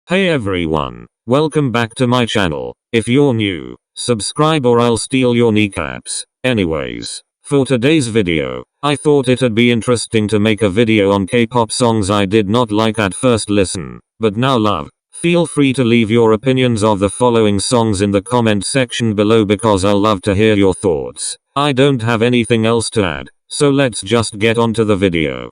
Hey everyone, welcome back to my channel. If you're new, subscribe or I'll steal your kneecaps. Anyways, for today's video, I thought it'd be interesting to make a video on K-pop songs I did not like at first listen, but now love. Feel free to leave your opinions of the following songs in the comment section below because I'll love to hear your thoughts. I don't have anything else to add, so let's just get on to the video.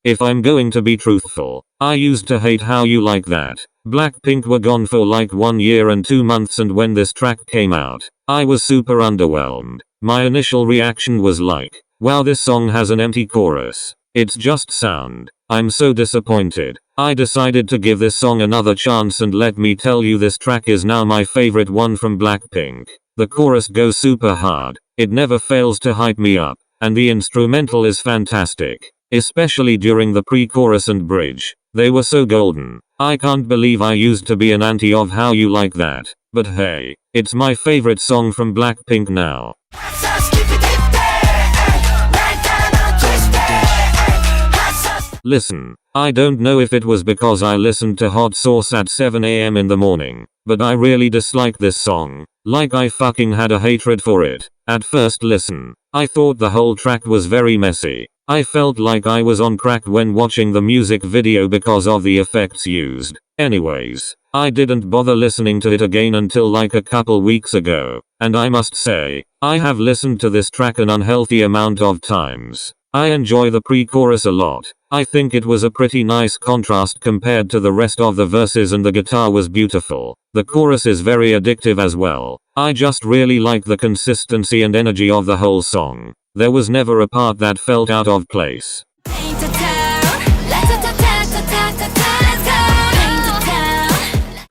If I'm going to be truthful, I used to hate How You Like That. Blackpink were gone for like 1 year and 2 months, and when this track came out, I was super underwhelmed. My initial reaction was like, wow, this song has an empty chorus. It's just sound. I'm so disappointed. I decided to give this song another chance, and let me tell you, this track is now my favorite one from Blackpink. The chorus goes super hard. It never fails to hype me up, and the instrumental is fantastic. Especially during the pre-chorus and bridge. They were so golden. I can't believe I used to be an anti of How You Like That. But hey, it's my favorite song from Blackpink now. Listen, I don't know if it was because I listened to Hot Sauce at 7 AM in the morning, but I really dislike this song. Like I fucking had a hatred for it. At first listen, I thought the whole track was very messy. I felt like I was on crack when watching the music video because of the effects used. Anyways, I didn't bother listening to it again until like a couple weeks ago, and I must say, I have listened to this track an unhealthy amount of times. I enjoy the pre-chorus a lot. I think it was a pretty nice contrast compared to the rest of the verses, and the guitar was beautiful. The chorus is very addictive as well. I just really like the consistency and energy of the whole song. There was never a part that felt out of place.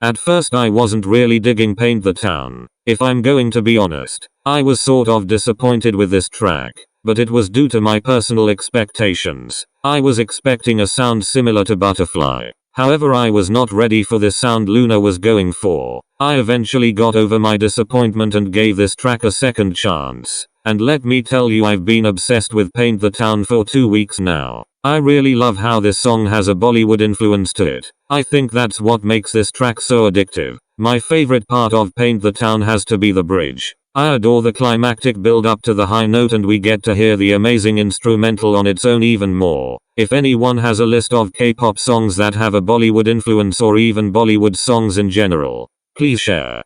At first I wasn't really digging Paint the Town. If I'm going to be honest, I was sort of disappointed with this track, but it was due to my personal expectations. I was expecting a sound similar to Butterfly. However, I was not ready for this sound Luna was going for. I eventually got over my disappointment and gave this track a second chance. And let me tell you, I've been obsessed with Paint the Town for 2 weeks now. I really love how this song has a Bollywood influence to it. I think that's what makes this track so addictive. My favorite part of Paint the Town has to be the bridge. I adore the climactic build up to the high note, and we get to hear the amazing instrumental on its own even more. If anyone has a list of K-pop songs that have a Bollywood influence, or even Bollywood songs in general, please share.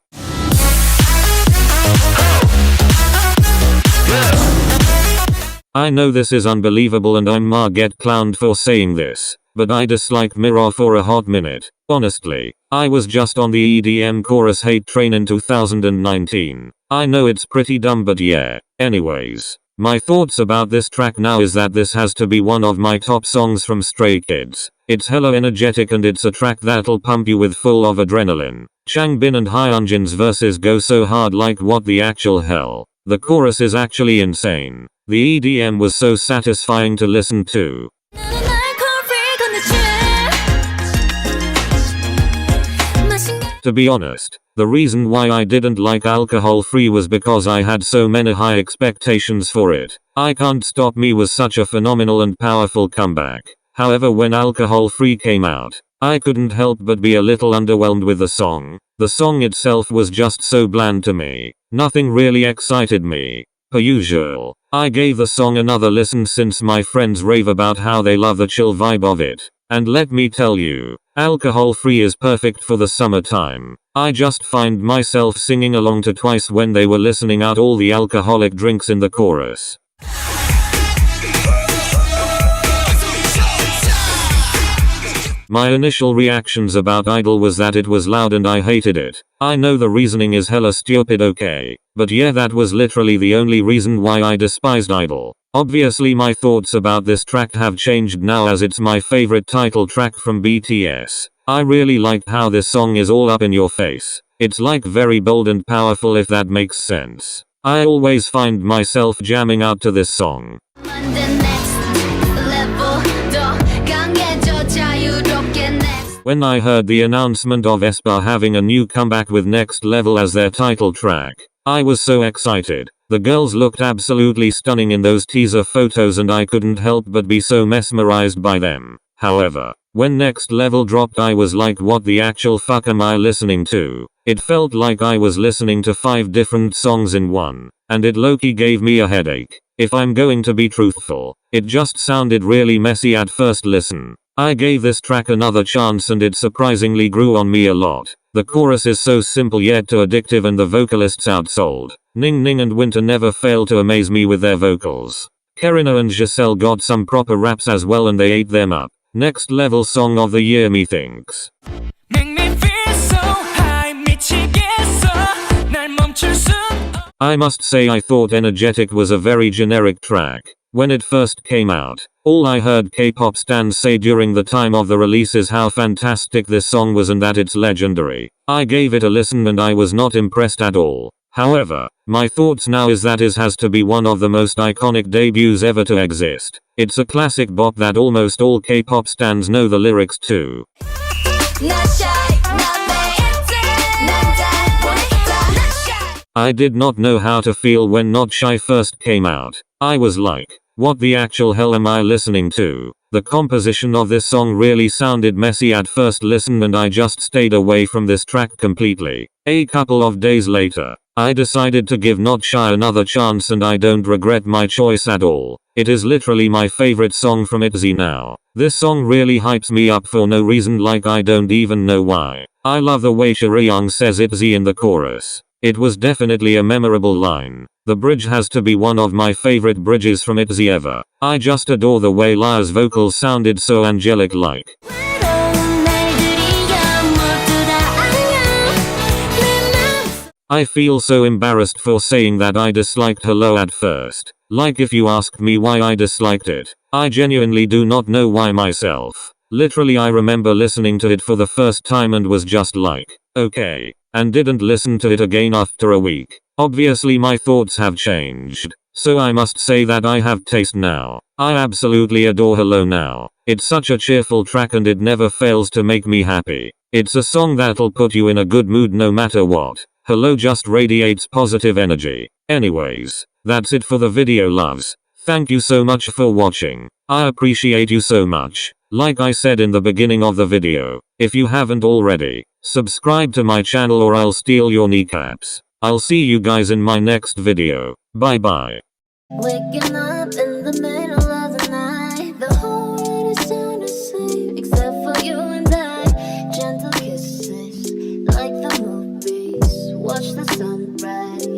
I know this is unbelievable and I might get clowned for saying this, but I disliked Mirror for a hot minute. Honestly, I was just on the EDM chorus hate train in 2019. I know it's pretty dumb, but yeah. Anyways, my thoughts about this track now is that this has to be one of my top songs from Stray Kids. It's hella energetic and it's a track that'll pump you with full of adrenaline. Changbin and Hyunjin's verses go so hard, like what the actual hell. The chorus is actually insane. The EDM was so satisfying to listen to. To be honest, the reason why I didn't like Alcohol Free was because I had so many high expectations for it. I Can't Stop Me was such a phenomenal and powerful comeback. However, when Alcohol Free came out, I couldn't help but be a little underwhelmed with the song. The song itself was just so bland to me. Nothing really excited me. Per usual, I gave the song another listen since my friends rave about how they love the chill vibe of it. And let me tell you, Alcohol Free is perfect for the summertime. I just find myself singing along to Twice when they were listening out all the alcoholic drinks in the chorus. My initial reactions about I-DLE was that it was loud and I hated it. I know the reasoning is hella stupid, okay, but yeah, that was literally the only reason why I despised I-DLE. Obviously my thoughts about this track have changed now, as it's my favorite title track from BTS. I really liked how this song is all up in your face. It's like very bold and powerful, if that makes sense. I always find myself jamming out to this song. When I heard the announcement of aespa having a new comeback with Next Level as their title track, I was so excited. The girls looked absolutely stunning in those teaser photos and I couldn't help but be so mesmerized by them. However, when Next Level dropped I was like, what the actual fuck am I listening to? It felt like I was listening to 5 different songs in one, and it low-key gave me a headache. If I'm going to be truthful, it just sounded really messy at first listen. I gave this track another chance and it surprisingly grew on me a lot. The chorus is so simple yet too addictive and the vocalists outsold. Ning Ning and Winter never fail to amaze me with their vocals. Karina and Giselle got some proper raps as well and they ate them up. Next Level Song of the Year methinks. I must say I thought Energetic was a very generic track. When it first came out, all I heard K-pop stans say during the time of the release is how fantastic this song was and that it's legendary. I gave it a listen and I was not impressed at all. However, my thoughts now is that it has to be one of the most iconic debuts ever to exist. It's a classic bop that almost all K-pop stans know the lyrics to. I did not know how to feel when Not Shy first came out. I was like, what the actual hell am I listening to? The composition of this song really sounded messy at first listen and I just stayed away from this track completely. A couple of days later, I decided to give Not Shy another chance and I don't regret my choice at all. It is literally my favorite song from I-DLE now. This song really hypes me up for no reason, like I don't even know why. I love the way Chaeryeong says I-DLE in the chorus. It was definitely a memorable line. The bridge has to be one of my favorite bridges from I-DLE ever. I just adore the way Lia's vocals sounded so angelic like. I feel so embarrassed for saying that I disliked Hello at first. Like, if you asked me why I disliked it, I genuinely do not know why myself. Literally I remember listening to it for the first time and was just like, okay, and didn't listen to it again after a week. Obviously my thoughts have changed, so I must say that I have taste now. I absolutely adore Hello now. It's such a cheerful track and it never fails to make me happy. It's a song that'll put you in a good mood no matter what. Hello just radiates positive energy. Anyways, that's it for the video, loves. Thank you so much for watching. I appreciate you so much. Like I said in the beginning of the video, if you haven't already, subscribe to my channel or I'll steal your kneecaps. I'll see you guys in my next video. Bye bye. Waking up in the middle of the night, the whole world is sound asleep except for you and I. Gentle kisses like the movies, watch the sunrise.